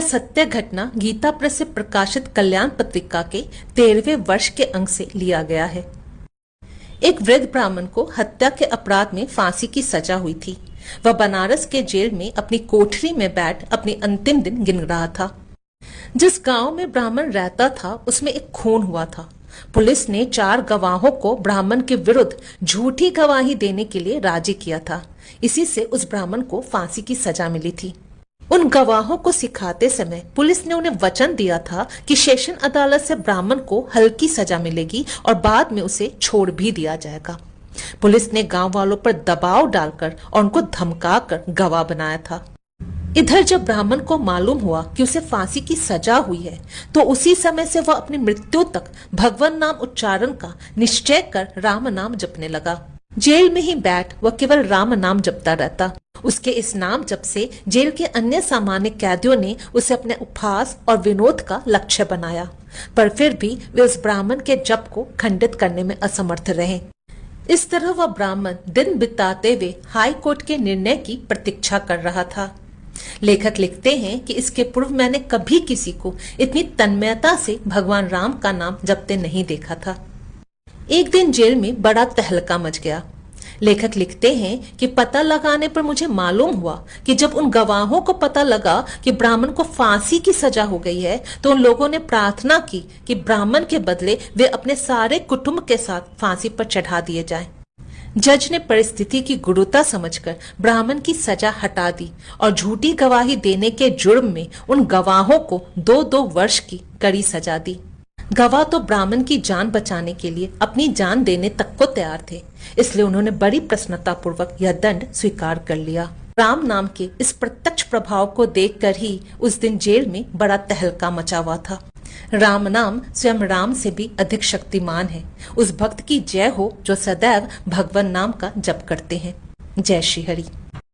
सत्य घटना गीता प्रेस से प्रकाशित कल्याण पत्रिका के 13वें वर्ष के अंक से लिया गया है। एक वृद्ध ब्राह्मण को हत्या के अपराध में फांसी की सजा हुई थी। वह बनारस के जेल में अपनी कोठरी में बैठ अपने अंतिम दिन गिन रहा था। जिस गांव में ब्राह्मण रहता था उसमें एक खून हुआ था। पुलिस ने 4 गवाहों को ब्राह्मण के विरुद्ध झूठी गवाही देने के लिए राजी किया था। इसी से उस ब्राह्मण को फांसी की सजा मिली थी। उन गवाहों को सिखाते समय पुलिस ने उन्हें वचन दिया था कि सेशन अदालत से ब्राह्मण को हल्की सजा मिलेगी और बाद में उसे छोड़ भी दिया जाएगा। पुलिस ने गांव वालों पर दबाव डालकर और उनको धमकाकर गवाह बनाया था। इधर जब ब्राह्मण को मालूम हुआ कि उसे फांसी की सजा हुई है, तो उसी समय से वह अपनी मृत्यु तक भगवान नाम उच्चारण का निश्चय कर राम नाम जपने लगा। जेल में ही बैठ वह केवल राम नाम जपता रहता। उसके इस नाम जप से जेल के अन्य सामान्य कैदियों ने उसे अपने उपहास और विनोद का लक्ष्य बनाया, पर फिर भी वे उस ब्राह्मण के जप को खंडित करने में असमर्थ रहे। इस तरह वह ब्राह्मण दिन बिताते हुए हाई कोर्ट के निर्णय की प्रतीक्षा कर रहा था। लेखक लिखते हैं कि इसके पूर्व मैंने कभी किसी को इतनी तन्मयता से भगवान राम का नाम जपते नहीं देखा था। एक दिन जेल में बड़ा तहलका मच गया। लेखक लिखते हैं कि पता लगाने पर मुझे मालूम हुआ कि जब उन गवाहों को पता लगा कि ब्राह्मण को फांसी की सजा हो गई है, तो उन लोगों ने प्रार्थना की कि ब्राह्मण के बदले वे अपने सारे कुटुंब के साथ फांसी पर चढ़ा दिए जाएं। जज ने परिस्थिति की गुरुता समझकर ब्राह्मण की सजा हटा दी और झूठी गवाही देने के जुर्म में उन गवाहों को 2-2 वर्ष की कड़ी सजा दी। गवाह तो ब्राह्मण की जान बचाने के लिए अपनी जान देने तक को तैयार थे, इसलिए उन्होंने बड़ी प्रसन्नता पूर्वक यह दंड स्वीकार कर लिया। राम नाम के इस प्रत्यक्ष प्रभाव को देखकर ही उस दिन जेल में बड़ा तहलका मचा हुआ था। राम नाम स्वयं राम से भी अधिक शक्तिमान है। उस भक्त की जय हो जो सदैव भगवान नाम का जप करते हैं। जय श्री हरि।